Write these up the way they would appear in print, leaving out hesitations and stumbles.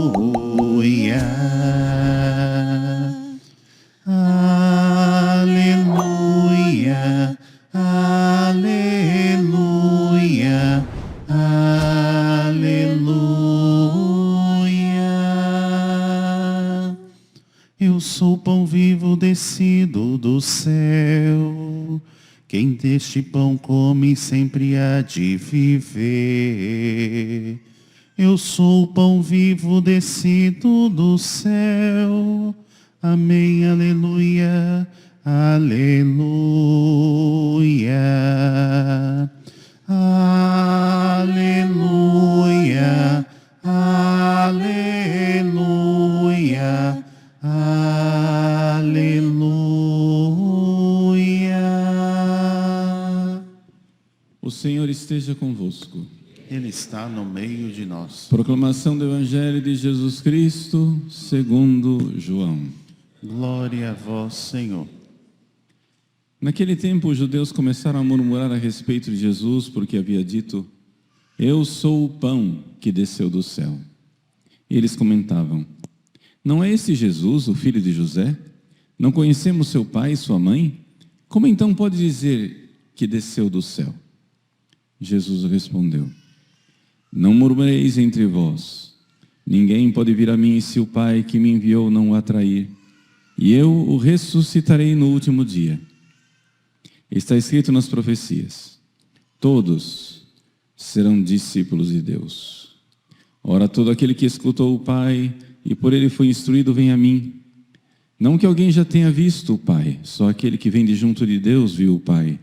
Aleluia, aleluia, aleluia, aleluia. Eu sou o pão vivo descido do céu. Quem deste pão come sempre há de viver. Eu sou o pão vivo descido do céu. Amém, aleluia, aleluia, aleluia, aleluia, aleluia. O Senhor esteja convosco. Ele está no meio de nós. Proclamação do Evangelho de Jesus Cristo, segundo João. Glória a vós, Senhor. Naquele tempo, os judeus começaram a murmurar a respeito de Jesus, porque havia dito: Eu sou o pão que desceu do céu. E eles comentavam: Não é esse Jesus, o filho de José? Não conhecemos seu pai e sua mãe? Como então pode dizer que desceu do céu? Jesus respondeu: Não murmureis entre vós. Ninguém pode vir a mim se o Pai que me enviou não o atrair, e eu o ressuscitarei no último dia. Está escrito nas profecias: todos serão discípulos de Deus. Ora, todo aquele que escutou o Pai e por ele foi instruído vem a mim. Não que alguém já tenha visto o Pai, só aquele que vem de junto de Deus viu o Pai.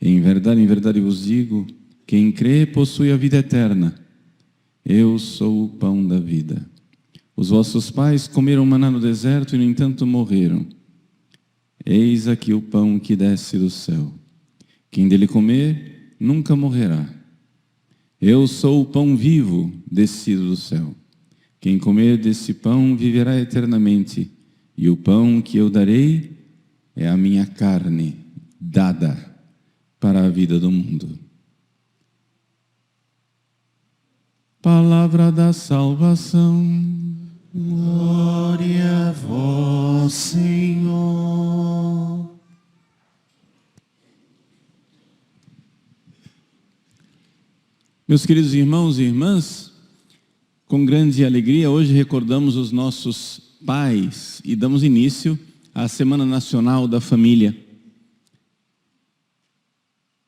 Em verdade vos digo, quem crê possui a vida eterna. Eu sou o pão da vida. Os vossos pais comeram maná no deserto e, no entanto, morreram. Eis aqui o pão que desce do céu. Quem dele comer, nunca morrerá. Eu sou o pão vivo descido do céu. Quem comer desse pão viverá eternamente. E o pão que eu darei é a minha carne, dada para a vida do mundo. Palavra da salvação. Glória a vós, Senhor. Meus queridos irmãos e irmãs, com grande alegria, hoje recordamos os nossos pais e damos início à Semana Nacional da Família.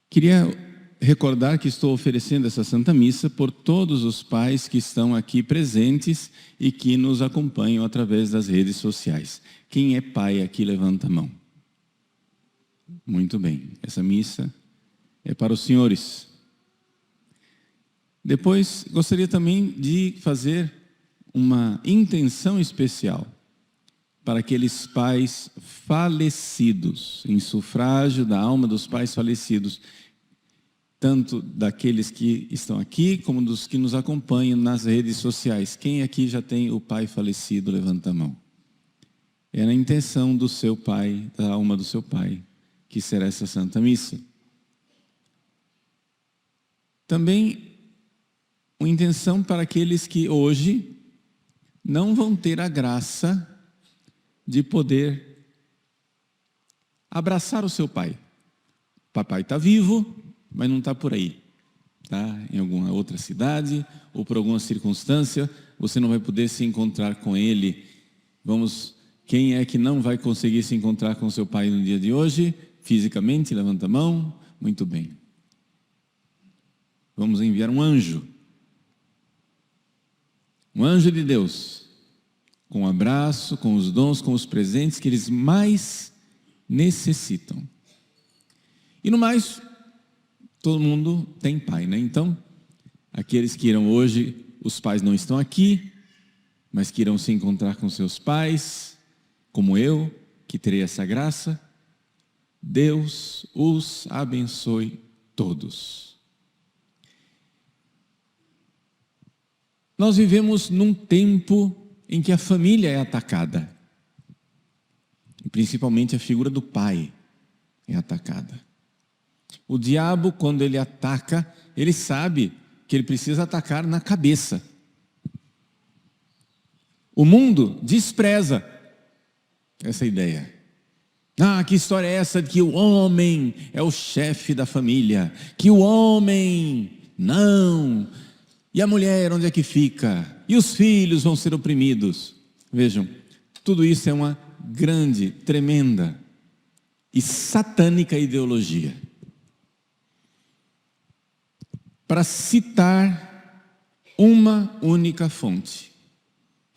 Queria recordar que estou oferecendo essa Santa Missa por todos os pais que estão aqui presentes e que nos acompanham através das redes sociais. Quem é pai aqui, levanta a mão. Muito bem, essa missa é para os senhores. Depois, gostaria também de fazer uma intenção especial para aqueles pais falecidos, em sufrágio da alma dos pais falecidos, tanto daqueles que estão aqui, como dos que nos acompanham nas redes sociais. Quem aqui já tem o pai falecido, levanta a mão. É na intenção do seu pai, da alma do seu pai, que será essa Santa Missa. Também uma intenção para aqueles que hoje não vão ter a graça de poder abraçar o seu pai. Papai está vivo, mas não está por aí, tá? Em alguma outra cidade ou por alguma circunstância, você não vai poder se encontrar com ele. Quem é que não vai conseguir se encontrar com seu pai no dia de hoje? Fisicamente, levanta a mão. Muito bem. Vamos enviar um anjo de Deus, com um abraço, com os dons, com os presentes que eles mais necessitam. E no mais, todo mundo tem pai, né? Então, aqueles que irão hoje, os pais não estão aqui, mas que irão se encontrar com seus pais, como eu, que terei essa graça, Deus os abençoe todos. Nós vivemos num tempo em que a família é atacada. E principalmente a figura do pai é atacada. O diabo, quando ele ataca, ele sabe que ele precisa atacar na cabeça. O mundo despreza essa ideia. Que história é essa de que o homem é o chefe da família? Que o homem, não. E a mulher, onde é que fica? E os filhos vão ser oprimidos. Vejam, tudo isso é uma grande, tremenda e satânica ideologia. Para citar uma única fonte,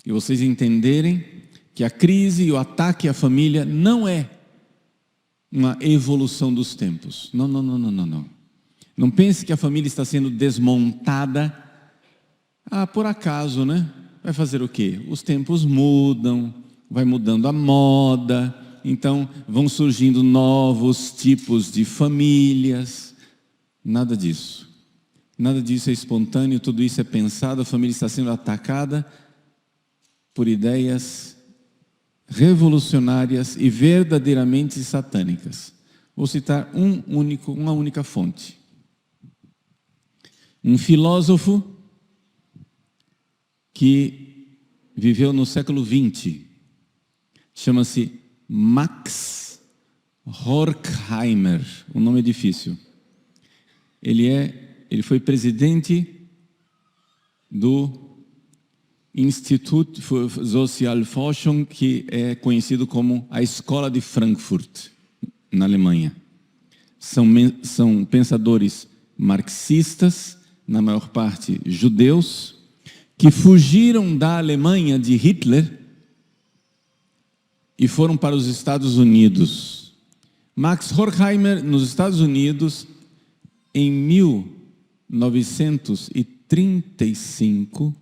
e vocês entenderem que a crise e o ataque à família não é uma evolução dos tempos. Não. Não pense que a família está sendo desmontada. Por acaso, né? Vai fazer o quê? Os tempos mudam, vai mudando a moda, então vão surgindo novos tipos de famílias. Nada disso. Nada disso é espontâneo, tudo isso é pensado. A família está sendo atacada por ideias revolucionárias e verdadeiramente satânicas. Vou citar uma única fonte. Um filósofo que viveu no século XX, chama-se Max Horkheimer. O nome é difícil. Ele foi presidente do Institut für Sozialforschung, que é conhecido como a Escola de Frankfurt, na Alemanha. São pensadores marxistas, na maior parte judeus, que fugiram da Alemanha de Hitler e foram para os Estados Unidos. Max Horkheimer, nos Estados Unidos, em 1935,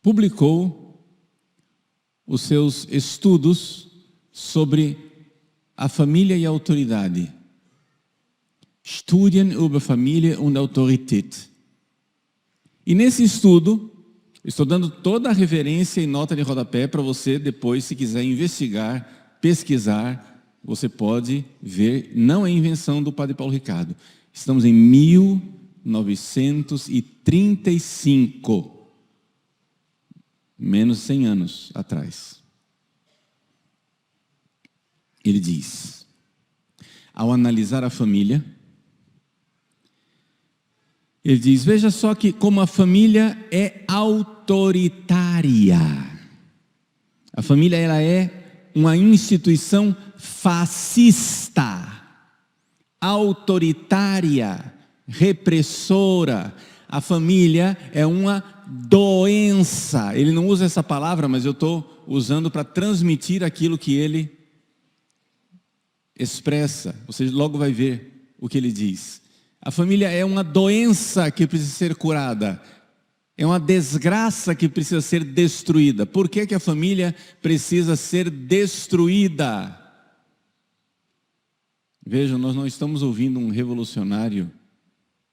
publicou os seus estudos sobre a família e a autoridade. Studien über Familie und Autorität. E nesse estudo, estou dando toda a referência e nota de rodapé para você depois, se quiser investigar, pesquisar, você pode ver, não é invenção do Padre Paulo Ricardo. Estamos em 1935. Menos de 100 anos atrás. Ele diz, ao analisar a família, ele diz, veja só que como a família é autoritária. A família, ela é uma instituição fascista, autoritária, repressora. A família é uma doença. Ele não usa essa palavra, mas eu estou usando para transmitir aquilo que ele expressa. Você logo vai ver o que ele diz. A família é uma doença que precisa ser curada. É uma desgraça que precisa ser destruída. Por que a família precisa ser destruída? Vejam, nós não estamos ouvindo um revolucionário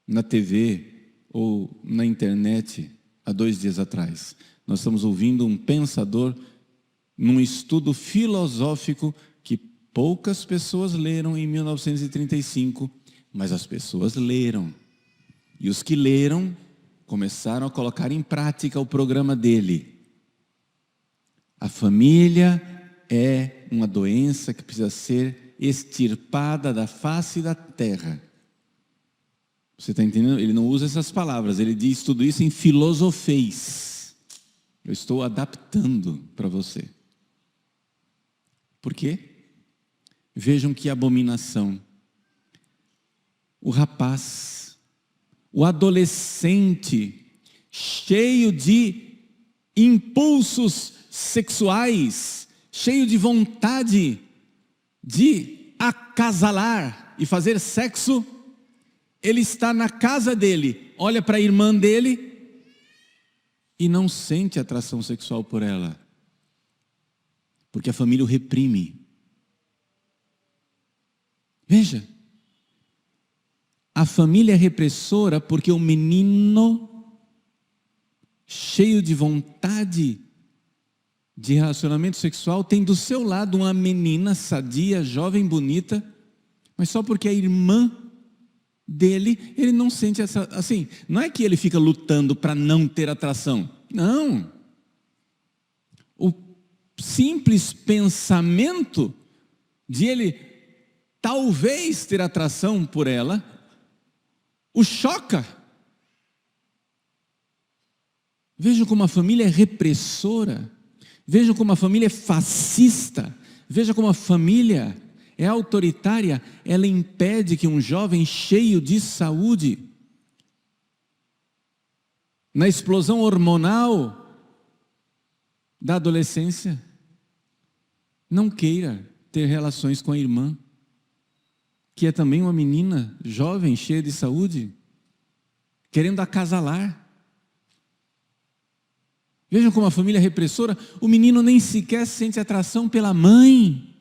na TV ou na internet há 2 dias atrás. Nós estamos ouvindo um pensador num estudo filosófico que poucas pessoas leram em 1935, mas as pessoas leram. E os que leram começaram a colocar em prática o programa dele. A família é uma doença que precisa ser extirpada da face da terra. Você está entendendo? Ele não usa essas palavras, ele diz tudo isso em filosofês. Eu estou adaptando para você. Por quê? Vejam que abominação. O rapaz, o adolescente, cheio de impulsos sexuais, cheio de vontade de acasalar e fazer sexo, ele está na casa dele, olha para a irmã dele e não sente atração sexual por ela, porque a família o reprime. Veja, a família é repressora porque o menino, cheio de vontade de relacionamento sexual, tem do seu lado uma menina sadia, jovem, bonita, mas só porque é irmã dele, ele não sente essa, assim, não é que ele fica lutando para não ter atração, não. O simples pensamento de ele talvez ter atração por ela, o choca. Vejam como a família é repressora, vejam como a família é fascista, vejam como a família é autoritária, ela impede que um jovem cheio de saúde, na explosão hormonal da adolescência, não queira ter relações com a irmã, que é também uma menina jovem, cheia de saúde, querendo acasalar. Vejam como a família é repressora, o menino nem sequer sente atração pela mãe.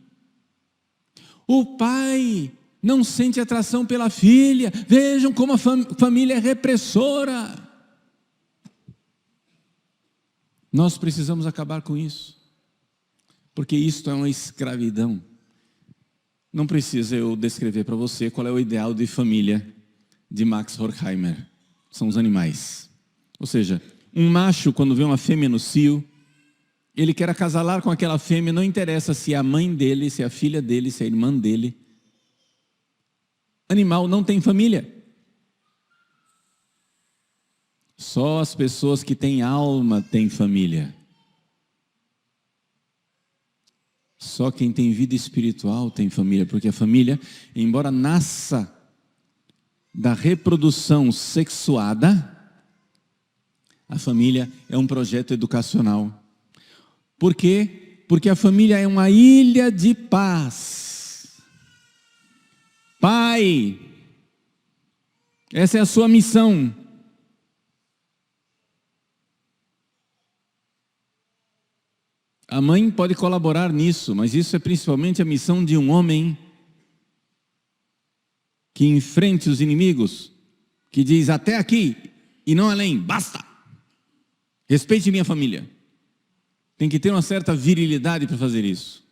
O pai não sente atração pela filha. Vejam como a família é repressora. Nós precisamos acabar com isso, porque isto é uma escravidão. Não precisa eu descrever para você qual é o ideal de família de Max Horkheimer. São os animais. Ou seja, um macho, quando vê uma fêmea no cio, ele quer acasalar com aquela fêmea, não interessa se é a mãe dele, se é a filha dele, se é a irmã dele. Animal não tem família. Só as pessoas que têm alma têm família. Só quem tem vida espiritual tem família, porque a família, embora nasça da reprodução sexuada, a família é um projeto educacional. Por quê? Porque a família é uma ilha de paz. Pai, essa é a sua missão. A mãe pode colaborar nisso, mas isso é principalmente a missão de um homem que enfrente os inimigos, que diz até aqui e não além, basta. Respeite minha família. Tem que ter uma certa virilidade para fazer isso.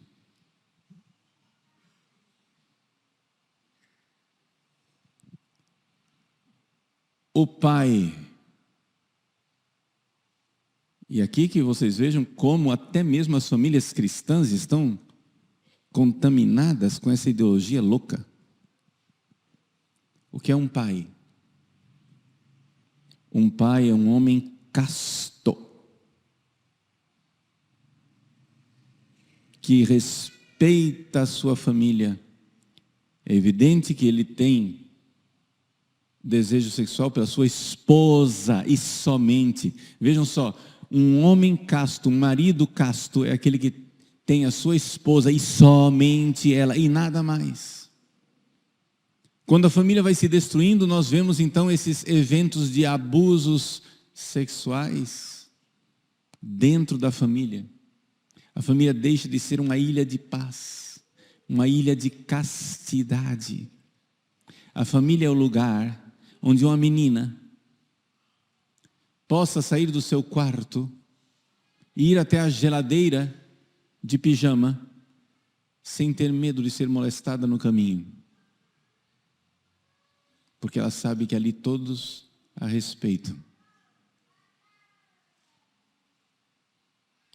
O pai. E aqui que vocês vejam como até mesmo as famílias cristãs estão contaminadas com essa ideologia louca. O que é um pai? Um pai é um homem casto, que respeita a sua família. É evidente que ele tem desejo sexual pela sua esposa e somente. Vejam só, um homem casto, um marido casto é aquele que tem a sua esposa e somente ela e nada mais. Quando a família vai se destruindo, nós vemos então esses eventos de abusos sexuais dentro da família. A família deixa de ser uma ilha de paz, uma ilha de castidade. A família é o lugar onde uma menina possa sair do seu quarto e ir até a geladeira de pijama sem ter medo de ser molestada no caminho. Porque ela sabe que ali todos a respeitam.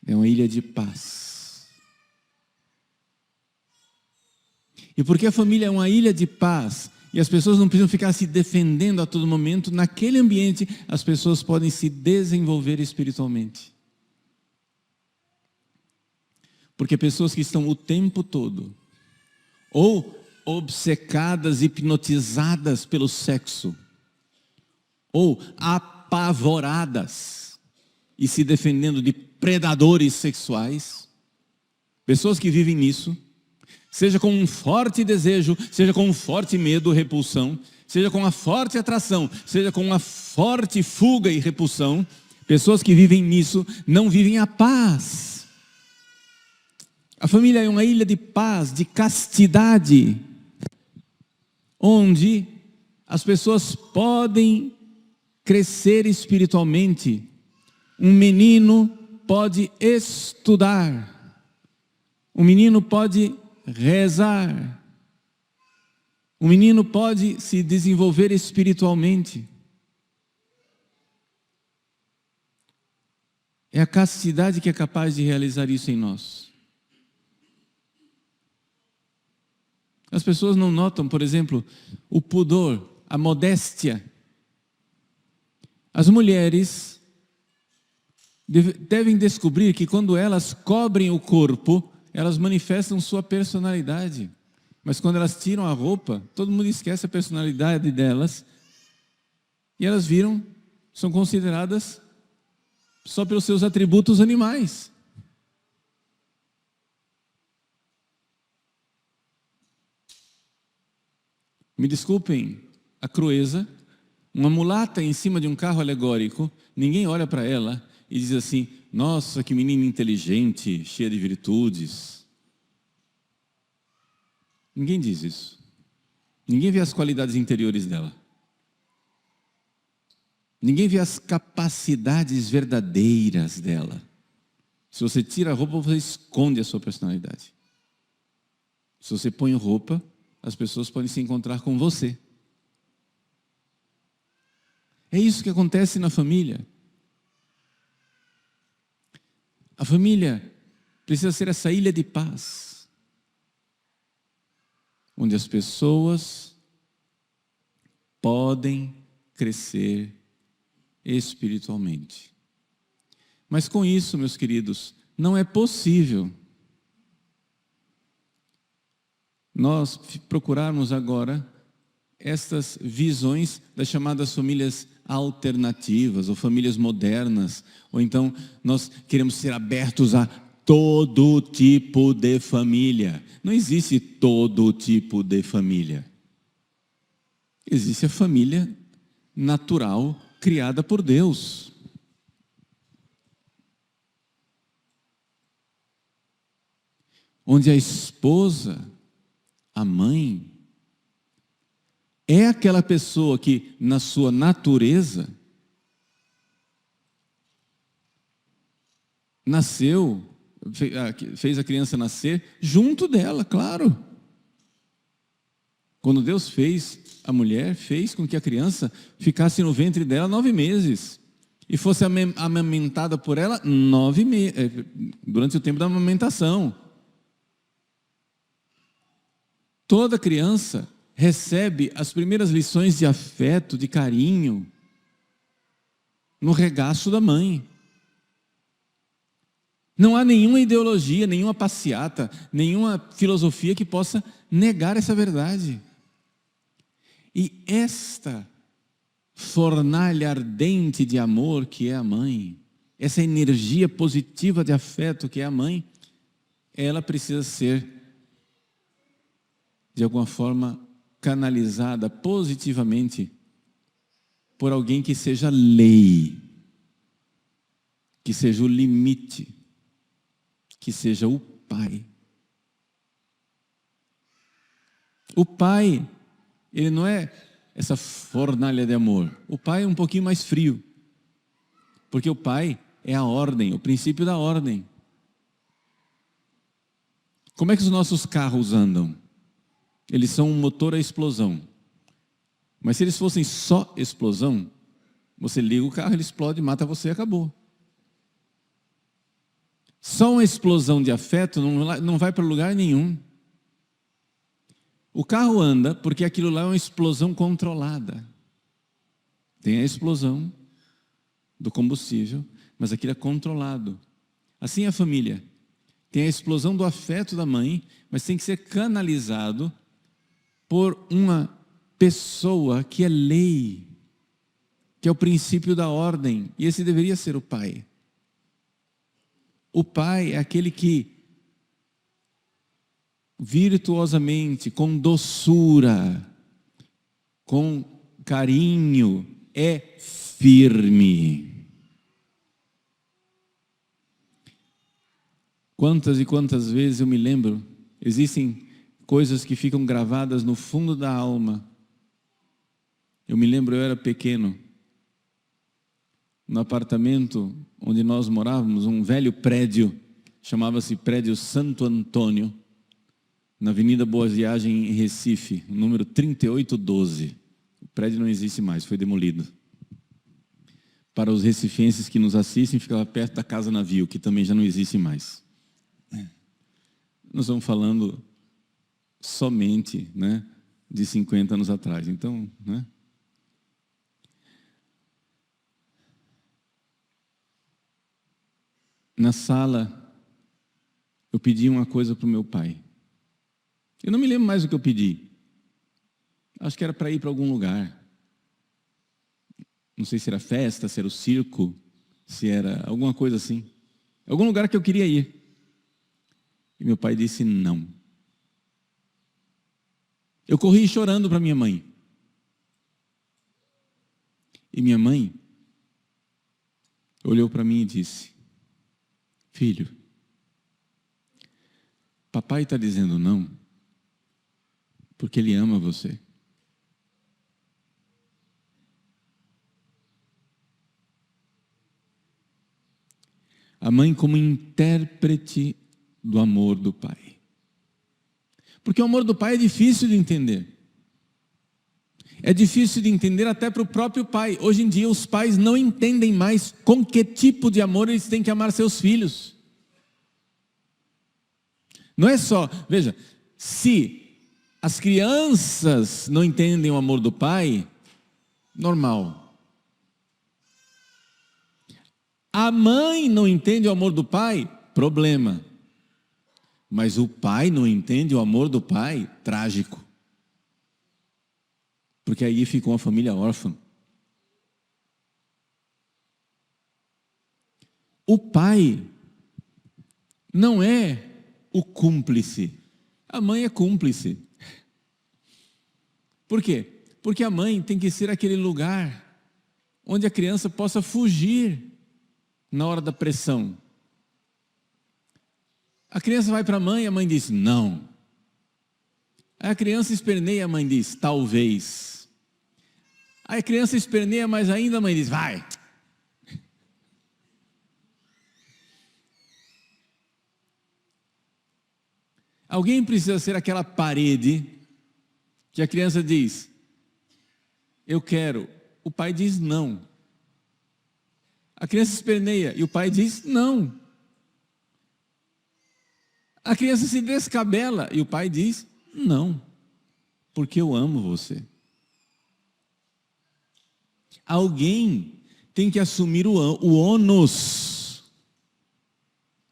É uma ilha de paz. E porque a família é uma ilha de paz, e as pessoas não precisam ficar se defendendo a todo momento, naquele ambiente as pessoas podem se desenvolver espiritualmente. Porque pessoas que estão o tempo todo, ou obcecadas, hipnotizadas pelo sexo, ou apavoradas e se defendendo de predadores sexuais, pessoas que vivem nisso, seja com um forte desejo, seja com um forte medo, repulsão, seja com uma forte atração, seja com uma forte fuga e repulsão, pessoas que vivem nisso não vivem a paz. A família é uma ilha de paz, de castidade, onde as pessoas podem crescer espiritualmente. Um menino pode estudar, o menino pode rezar, o menino pode se desenvolver espiritualmente. É a castidade que é capaz de realizar isso em nós. As pessoas não notam, por exemplo, o pudor, a modéstia. As mulheres devem descobrir que quando elas cobrem o corpo, elas manifestam sua personalidade. Mas quando elas tiram a roupa, todo mundo esquece a personalidade delas e elas são consideradas só pelos seus atributos animais. Me desculpem a crueza, uma mulata em cima de um carro alegórico, ninguém olha para ela e diz assim: nossa, que menina inteligente, cheia de virtudes. Ninguém diz isso. Ninguém vê as qualidades interiores dela. Ninguém vê as capacidades verdadeiras dela. Se você tira a roupa, você esconde a sua personalidade. Se você põe roupa, as pessoas podem se encontrar com você. É isso que acontece na família. A família precisa ser essa ilha de paz, onde as pessoas podem crescer espiritualmente. Mas com isso, meus queridos, não é possível nós procurarmos agora estas visões das chamadas famílias alternativas ou famílias modernas, ou então nós queremos ser abertos a todo tipo de família. Não existe todo tipo de família. Existe a família natural criada por Deus. Onde a esposa, a mãe, é aquela pessoa que, na sua natureza, nasceu, fez a criança nascer junto dela, claro. Quando Deus fez a mulher, fez com que a criança ficasse no ventre dela 9 meses e fosse amamentada por ela 9 meses, durante o tempo da amamentação. Toda criança recebe as primeiras lições de afeto, de carinho, no regaço da mãe. Não há nenhuma ideologia, nenhuma passeata, nenhuma filosofia que possa negar essa verdade. E esta fornalha ardente de amor que é a mãe, essa energia positiva de afeto que é a mãe, ela precisa ser, de alguma forma, canalizada positivamente por alguém que seja lei, que seja o limite, que seja o pai. O pai, ele não é essa fornalha de amor. O pai é um pouquinho mais frio, porque o pai é a ordem, o princípio da ordem. Como é que os nossos carros andam? Eles são um motor a explosão. Mas se eles fossem só explosão, você liga o carro, ele explode, mata você e acabou. Só uma explosão de afeto não vai para lugar nenhum. O carro anda porque aquilo lá é uma explosão controlada. Tem a explosão do combustível, mas aquilo é controlado. Assim é a família. Tem a explosão do afeto da mãe, mas tem que ser canalizado por uma pessoa que é lei, que é o princípio da ordem, e esse deveria ser o pai. O pai é aquele que virtuosamente, com doçura, com carinho, é firme. Quantas e quantas vezes eu me lembro, existem coisas que ficam gravadas no fundo da alma. Eu me lembro, eu era pequeno, no apartamento onde nós morávamos, um velho prédio, chamava-se Prédio Santo Antônio, na Avenida Boa Viagem, em Recife, número 3812. O prédio não existe mais, foi demolido. Para os recifenses que nos assistem, ficava perto da Casa Navio, que também já não existe mais. Nós estamos falando somente, né, de 50 anos atrás. Então, né? Na sala, eu pedi uma coisa para o meu pai. Eu não me lembro mais o que eu pedi. Acho que era para ir para algum lugar. Não sei se era festa, se era o circo, se era alguma coisa assim. Algum lugar que eu queria ir. E meu pai disse não. Eu corri chorando para minha mãe. E minha mãe olhou para mim e disse: filho, papai está dizendo não porque ele ama você. A mãe como intérprete do amor do pai. Porque o amor do pai é difícil de entender. É difícil de entender até para o próprio pai. Hoje em dia os pais não entendem mais com que tipo de amor eles têm que amar seus filhos. Não é só, veja, se as crianças não entendem o amor do pai, normal. A mãe não entende o amor do pai, problema. Mas o pai não entende o amor do pai, trágico. Porque aí ficou uma família órfã. O pai não é o cúmplice. A mãe é cúmplice. Por quê? Porque a mãe tem que ser aquele lugar onde a criança possa fugir na hora da pressão. A criança vai para a mãe diz não. Aí a criança esperneia, a mãe diz talvez. Aí a criança esperneia mais ainda, a mãe diz vai. Alguém precisa ser aquela parede que a criança diz eu quero. O pai diz não. A criança esperneia e o pai diz não. A criança se descabela e o pai diz não, porque eu amo você. Alguém tem que assumir o ônus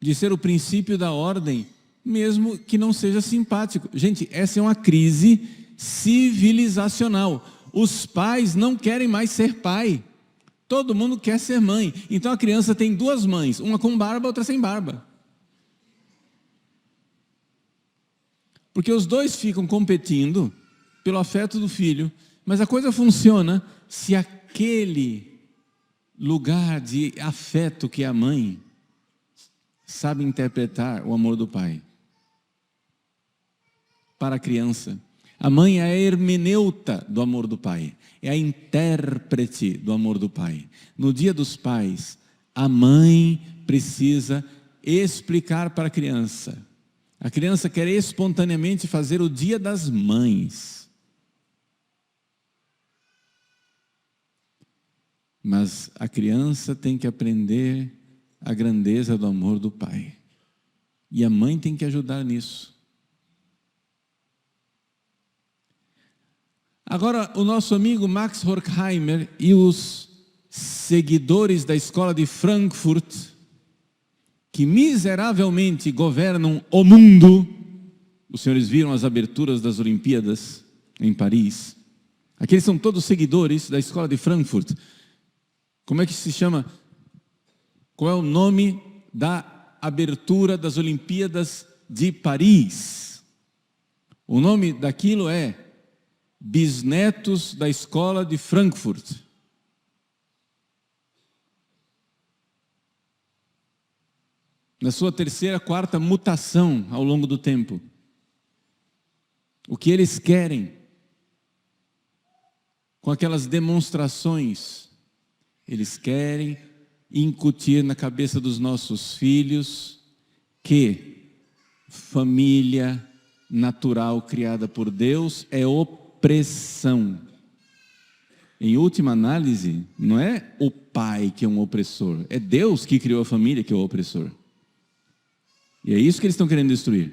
de ser o princípio da ordem, mesmo que não seja simpático. Gente, essa é uma crise civilizacional. Os pais não querem mais ser pai. Todo mundo quer ser mãe. Então a criança tem duas mães, uma com barba, outra sem barba. Porque os dois ficam competindo pelo afeto do filho, mas a coisa funciona se aquele lugar de afeto que é a mãe sabe interpretar o amor do pai. Para a criança, a mãe é a hermeneuta do amor do pai, é a intérprete do amor do pai. No dia dos pais, a mãe precisa explicar para a criança. A criança quer espontaneamente fazer o dia das mães. Mas a criança tem que aprender a grandeza do amor do pai. E a mãe tem que ajudar nisso. Agora, o nosso amigo Max Horkheimer e os seguidores da escola de Frankfurt, que miseravelmente governam o mundo. Os senhores viram as aberturas das Olimpíadas em Paris? Aqueles são todos seguidores da escola de Frankfurt. Como é que se chama? Qual é o nome da abertura das Olimpíadas de Paris? O nome daquilo é Bisnetos da escola de Frankfurt. Na sua terceira, quarta mutação ao longo do tempo. O que eles querem com aquelas demonstrações Eles querem incutir na cabeça dos nossos filhos que família natural criada por Deus é opressão. Em última análise, não é o pai que é um opressor, é Deus que criou a família que é o opressor. E é isso que eles estão querendo destruir.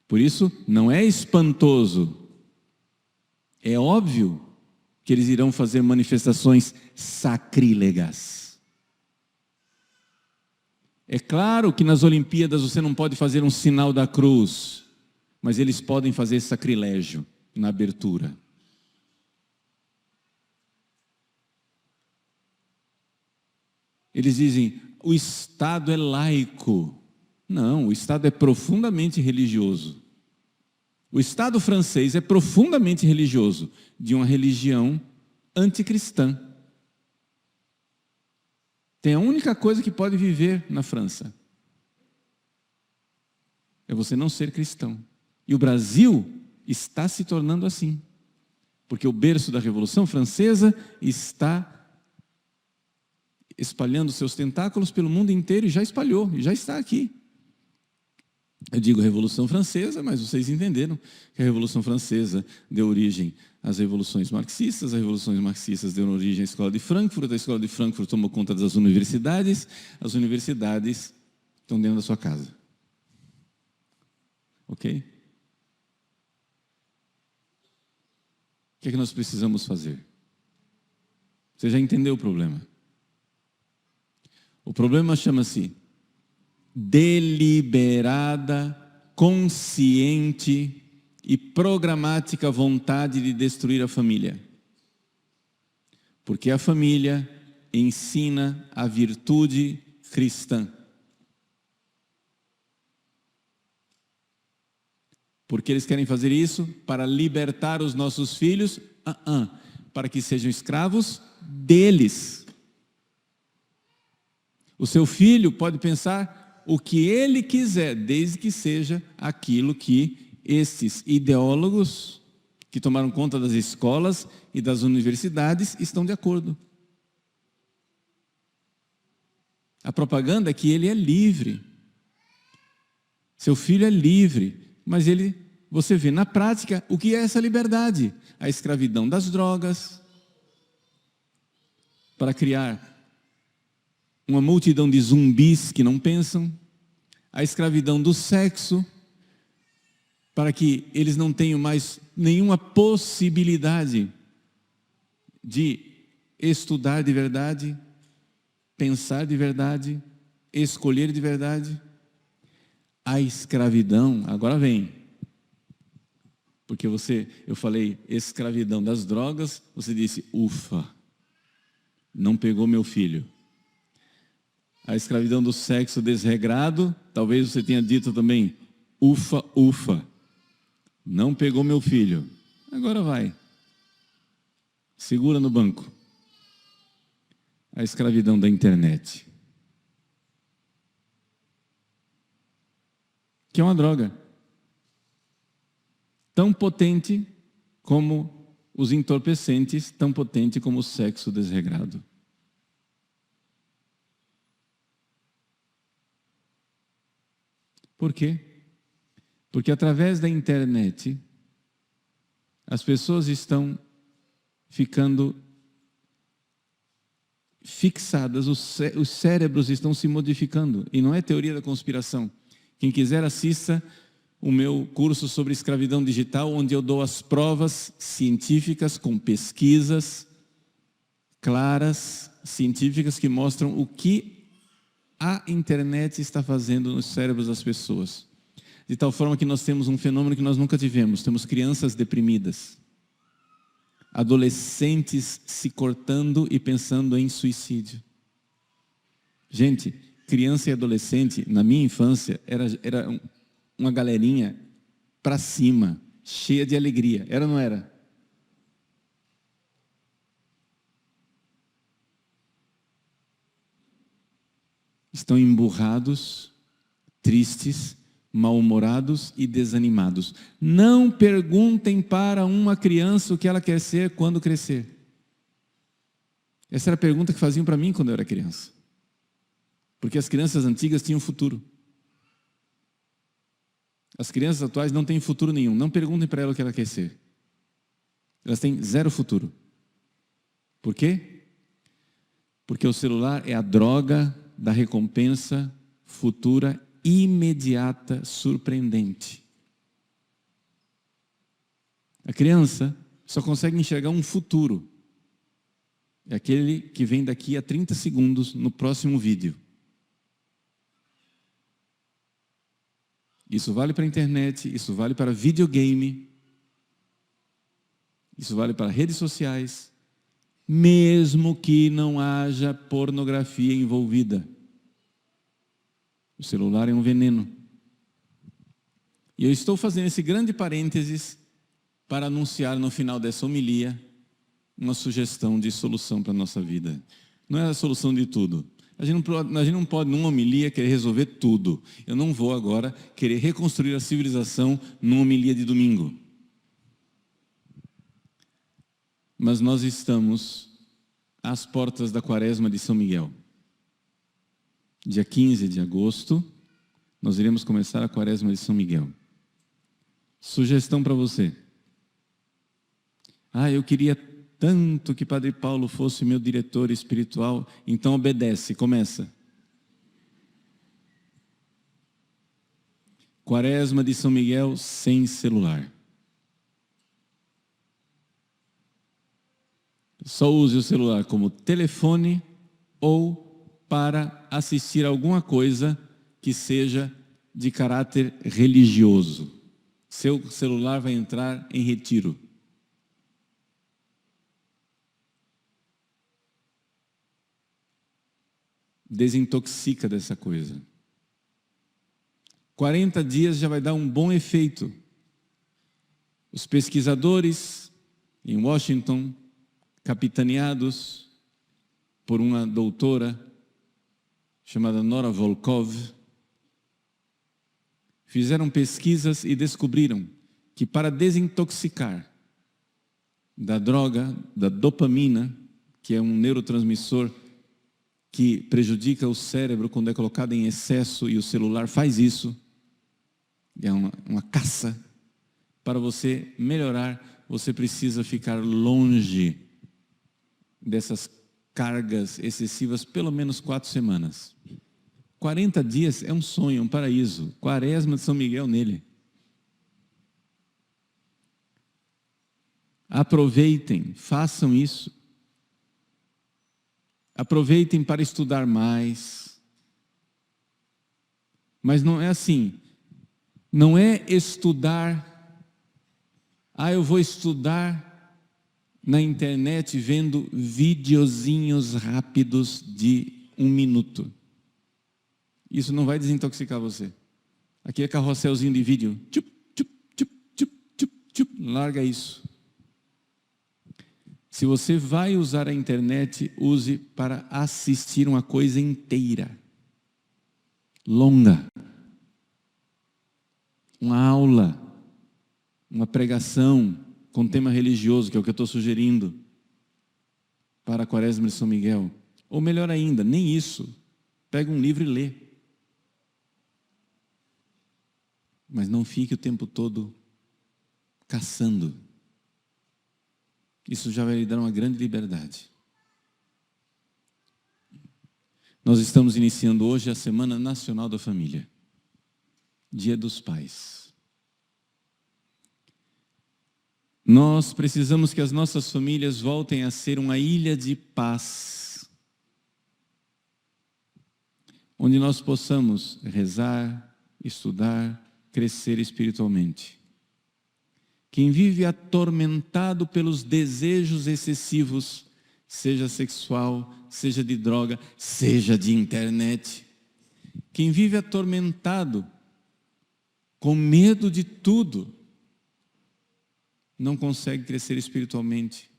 Por isso, não é espantoso, é óbvio que eles irão fazer manifestações sacrílegas. É claro que nas Olimpíadas você não pode fazer um sinal da cruz, mas eles podem fazer sacrilégio na abertura. Eles dizem, o Estado é laico. Não, o Estado é profundamente religioso. O Estado francês é profundamente religioso, de uma religião anticristã. Tem a única coisa que pode viver na França. É você não ser cristão. E o Brasil está se tornando assim. Porque o berço da Revolução Francesa está espalhando seus tentáculos pelo mundo inteiro e já espalhou, e já está aqui. Eu digo Revolução Francesa, mas vocês entenderam que a Revolução Francesa deu origem às revoluções marxistas, as revoluções marxistas deram origem à Escola de Frankfurt, a Escola de Frankfurt tomou conta das universidades, as universidades estão dentro da sua casa. Ok? O que é que nós precisamos fazer? Você já entendeu o problema? O problema chama-se deliberada, consciente e programática vontade de destruir a família. Porque a família ensina a virtude cristã. Porque eles querem fazer isso para libertar os nossos filhos, para que sejam escravos deles. O seu filho pode pensar o que ele quiser, desde que seja aquilo que esses ideólogos que tomaram conta das escolas e das universidades estão de acordo. A propaganda é que ele é livre. Seu filho é livre, mas você vê na prática o que é essa liberdade. A escravidão das drogas, para criar uma multidão de zumbis que não pensam, a escravidão do sexo, para que eles não tenham mais nenhuma possibilidade de estudar de verdade, pensar de verdade, escolher de verdade. A escravidão, agora vem, porque eu falei escravidão das drogas, você disse, ufa, não pegou meu filho. A escravidão do sexo desregrado, talvez você tenha dito também, ufa, ufa, não pegou meu filho. Agora vai, segura no banco. A escravidão da internet, que é uma droga, tão potente como os entorpecentes, tão potente como o sexo desregrado. Por quê? Porque através da internet, as pessoas estão ficando fixadas, os cérebros estão se modificando, e não é teoria da conspiração. Quem quiser assista o meu curso sobre escravidão digital, onde eu dou as provas científicas com pesquisas claras, científicas que mostram o que a internet está fazendo nos cérebros das pessoas. De tal forma que nós temos um fenômeno que nós nunca tivemos. Temos crianças deprimidas, adolescentes se cortando e pensando em suicídio. Gente, criança e adolescente, na minha infância, era uma galerinha para cima, cheia de alegria. Era ou não era? Estão emburrados, tristes, mal-humorados e desanimados. Não perguntem para uma criança o que ela quer ser quando crescer. Essa era a pergunta que faziam para mim quando eu era criança. Porque as crianças antigas tinham futuro. As crianças atuais não têm futuro nenhum. Não perguntem para ela o que ela quer ser. Elas têm zero futuro. Por quê? Porque o celular é a droga da recompensa futura, imediata, surpreendente. A criança só consegue enxergar um futuro. É aquele que vem daqui a 30 segundos no próximo vídeo. Isso vale para a internet, isso vale para videogame, isso vale para redes sociais, mesmo que não haja pornografia envolvida. O celular é um veneno. E eu estou fazendo esse grande parênteses para anunciar no final dessa homilia uma sugestão de solução para a nossa vida. Não é a solução de tudo. A gente não pode, numa homilia, querer resolver tudo. Eu não vou agora querer reconstruir a civilização numa homilia de domingo. Mas nós estamos às portas da Quaresma de São Miguel. Dia 15 de agosto, nós iremos começar a Quaresma de São Miguel. Sugestão para você. Eu queria tanto que Padre Paulo fosse meu diretor espiritual, então obedece, começa. Quaresma de São Miguel sem celular. Só use o celular como telefone ou para assistir alguma coisa que seja de caráter religioso. Seu celular vai entrar em retiro. Desintoxica dessa coisa. 40 dias já vai dar um bom efeito. Os pesquisadores em Washington, capitaneados por uma doutora chamada Nora Volkov, fizeram pesquisas e descobriram que para desintoxicar da droga, da dopamina, que é um neurotransmissor que prejudica o cérebro quando é colocado em excesso, e o celular faz isso, é uma caça. Para você melhorar, você precisa ficar longe dessas cargas excessivas pelo menos 4 semanas. 40 dias é um sonho, um paraíso. Quaresma de São Miguel nele. Aproveitem, façam isso. Aproveitem para estudar mais. Mas não é assim. Não é estudar. Eu vou estudar na internet vendo videozinhos rápidos de 1 minuto. Isso não vai desintoxicar você. Aqui é carrosselzinho de vídeo. Tchup, tchup, tchup, tchup, tchup, tchup. Larga isso. Se você vai usar a internet, use para assistir uma coisa inteira. Longa. Uma aula. Uma pregação com tema religioso, que é o que eu estou sugerindo para a Quaresma de São Miguel. Ou melhor ainda, nem isso. Pega um livro e lê. Mas não fique o tempo todo caçando. Isso já vai lhe dar uma grande liberdade. Nós estamos iniciando hoje a Semana Nacional da Família. Dia dos Pais. Nós precisamos que as nossas famílias voltem a ser uma ilha de paz, onde nós possamos rezar, estudar, crescer espiritualmente. Quem vive atormentado pelos desejos excessivos, seja sexual, seja de droga, seja de internet. Quem vive atormentado, com medo de tudo, não consegue crescer espiritualmente,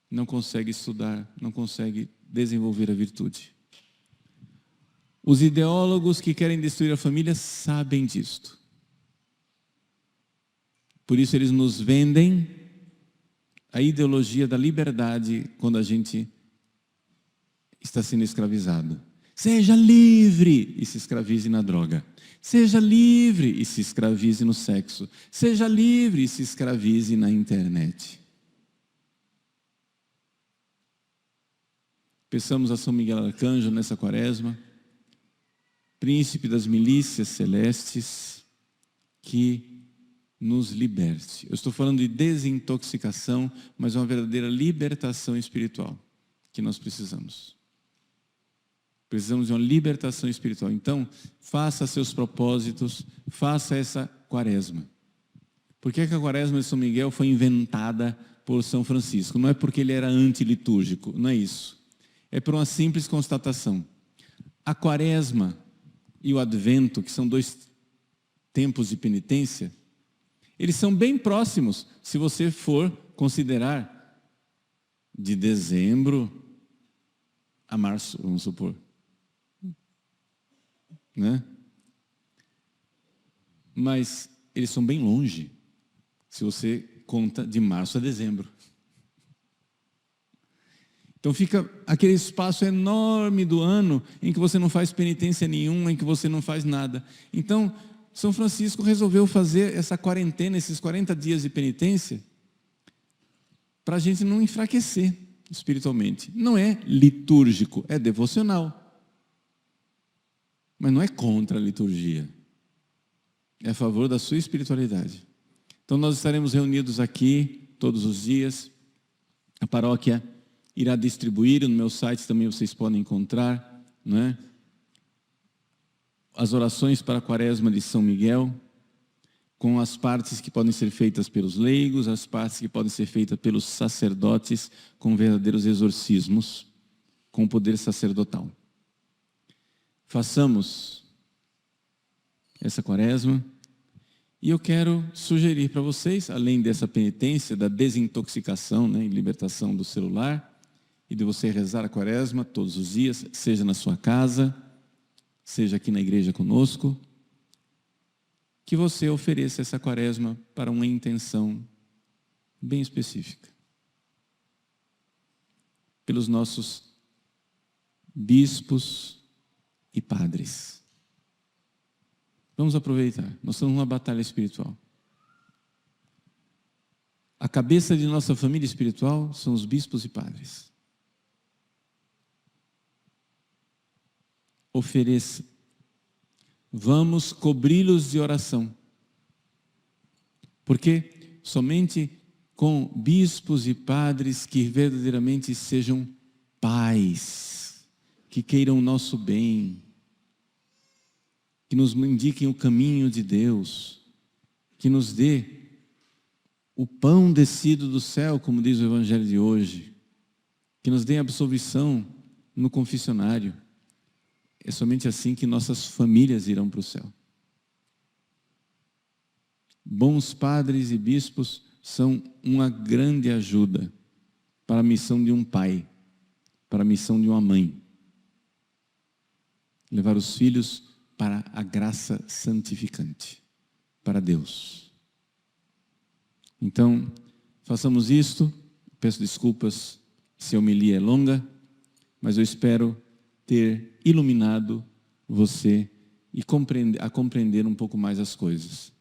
não consegue estudar, não consegue desenvolver a virtude. Os ideólogos que querem destruir a família sabem disto. Por isso eles nos vendem a ideologia da liberdade quando a gente está sendo escravizado. Seja livre e se escravize na droga. Seja livre e se escravize no sexo. Seja livre e se escravize na internet. Peçamos a São Miguel Arcanjo nessa quaresma, príncipe das milícias celestes, que nos liberte. Eu estou falando de desintoxicação, mas uma verdadeira libertação espiritual que nós precisamos. Precisamos de uma libertação espiritual. Então, faça seus propósitos, faça essa quaresma. Por que a quaresma de São Miguel foi inventada por São Francisco? Não é porque ele era antilitúrgico, não é isso. É por uma simples constatação. A quaresma e o advento, que são 2 tempos de penitência, eles são bem próximos, se você for considerar de dezembro a março, vamos supor. Né? Mas eles são bem longe, se você conta de março a dezembro. Então fica aquele espaço enorme do ano em que você não faz penitência nenhuma, em que você não faz nada. Então, São Francisco resolveu fazer essa quarentena, esses 40 dias de penitência, para a gente não enfraquecer espiritualmente. Não é litúrgico, é devocional. Mas não é contra a liturgia. É a favor da sua espiritualidade. Então nós estaremos reunidos aqui todos os dias. A paróquia irá distribuir, no meu site também vocês podem encontrar, não é? As orações para a quaresma de São Miguel, com as partes que podem ser feitas pelos leigos, as partes que podem ser feitas pelos sacerdotes, com verdadeiros exorcismos, com poder sacerdotal. Façamos essa quaresma e eu quero sugerir para vocês, além dessa penitência, da desintoxicação, né, e libertação do celular, e de você rezar a quaresma todos os dias, seja na sua casa, seja aqui na igreja conosco, que você ofereça essa quaresma para uma intenção bem específica. Pelos nossos bispos e padres. Vamos aproveitar, nós estamos numa batalha espiritual. A cabeça de nossa família espiritual são os bispos e padres. Ofereça. Vamos cobri-los de oração. Porque somente com bispos e padres que verdadeiramente sejam pais, que queiram o nosso bem, que nos indiquem o caminho de Deus, que nos dê o pão descido do céu, como diz o Evangelho de hoje, que nos dê absolvição no confessionário. É somente assim que nossas famílias irão para o céu. Bons padres e bispos são uma grande ajuda para a missão de um pai, para a missão de uma mãe. Levar os filhos para a graça santificante, para Deus. Então, façamos isto. Peço desculpas se a homilia é longa, mas eu espero ter iluminado você e a compreender um pouco mais as coisas.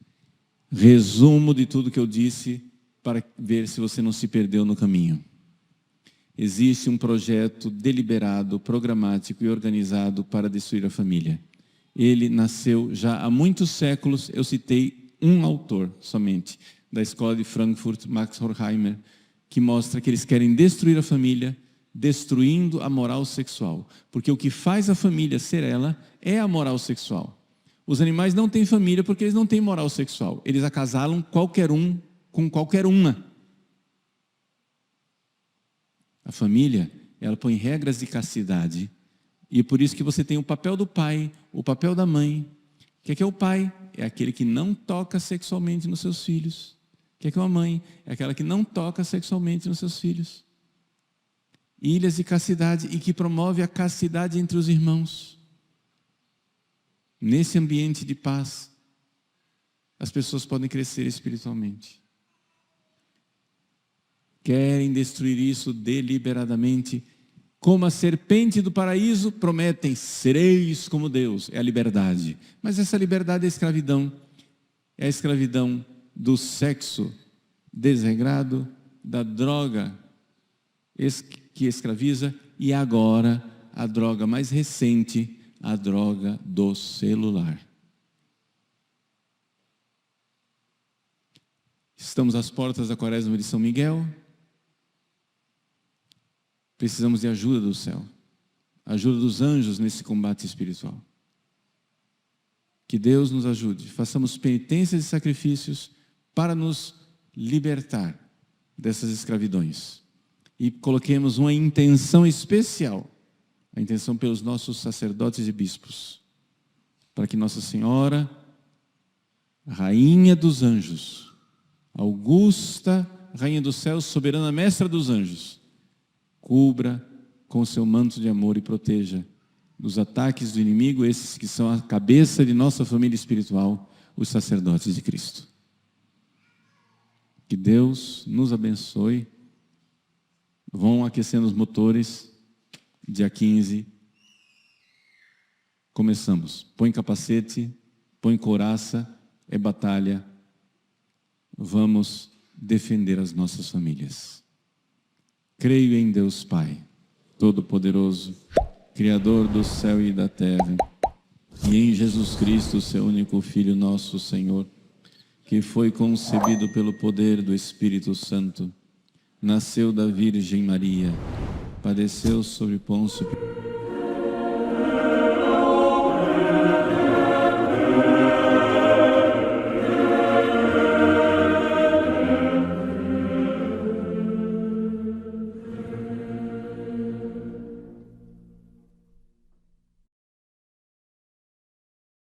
Resumo de tudo que eu disse para ver se você não se perdeu no caminho. Existe um projeto deliberado, programático e organizado para destruir a família. Ele nasceu já há muitos séculos. Eu citei um autor somente, da escola de Frankfurt, Max Horkheimer, que mostra que eles querem destruir a família, destruindo a moral sexual. Porque o que faz a família ser ela é a moral sexual. Os animais não têm família porque eles não têm moral sexual. Eles acasalam qualquer um com qualquer uma. A família, ela põe regras de castidade. E é por isso que você tem o papel do pai, o papel da mãe. O que é o pai? É aquele que não toca sexualmente nos seus filhos. O que é uma mãe? É aquela que não toca sexualmente nos seus filhos. Ilhas de castidade, e que promove a castidade entre os irmãos. Nesse ambiente de paz, as pessoas podem crescer espiritualmente. querem destruir isso deliberadamente. Como a serpente do paraíso, prometem, sereis como Deus. É a liberdade. Mas essa liberdade é a escravidão. É a escravidão do sexo desregrado, da droga que escraviza, e agora a droga mais recente, a droga do celular. Estamos às portas da Quaresma de São Miguel. Precisamos de ajuda do céu, ajuda dos anjos nesse combate espiritual. Que Deus nos ajude, façamos penitências e sacrifícios para nos libertar dessas escravidões. E coloquemos uma intenção especial, a intenção pelos nossos sacerdotes e bispos, para que Nossa Senhora, Rainha dos Anjos, Augusta, Rainha dos Céus, soberana mestra dos anjos, cubra com o seu manto de amor e proteja dos ataques do inimigo, esses que são a cabeça de nossa família espiritual, os sacerdotes de Cristo. Que Deus nos abençoe. Vão aquecendo os motores. Dia 15. Começamos. Põe capacete, põe couraça, é batalha. Vamos defender as nossas famílias. Creio em Deus Pai, Todo-Poderoso, Criador do céu e da terra, e em Jesus Cristo, seu único Filho, nosso Senhor, que foi concebido pelo poder do Espírito Santo, nasceu da Virgem Maria, padeceu sobre Pôncio Pilatos,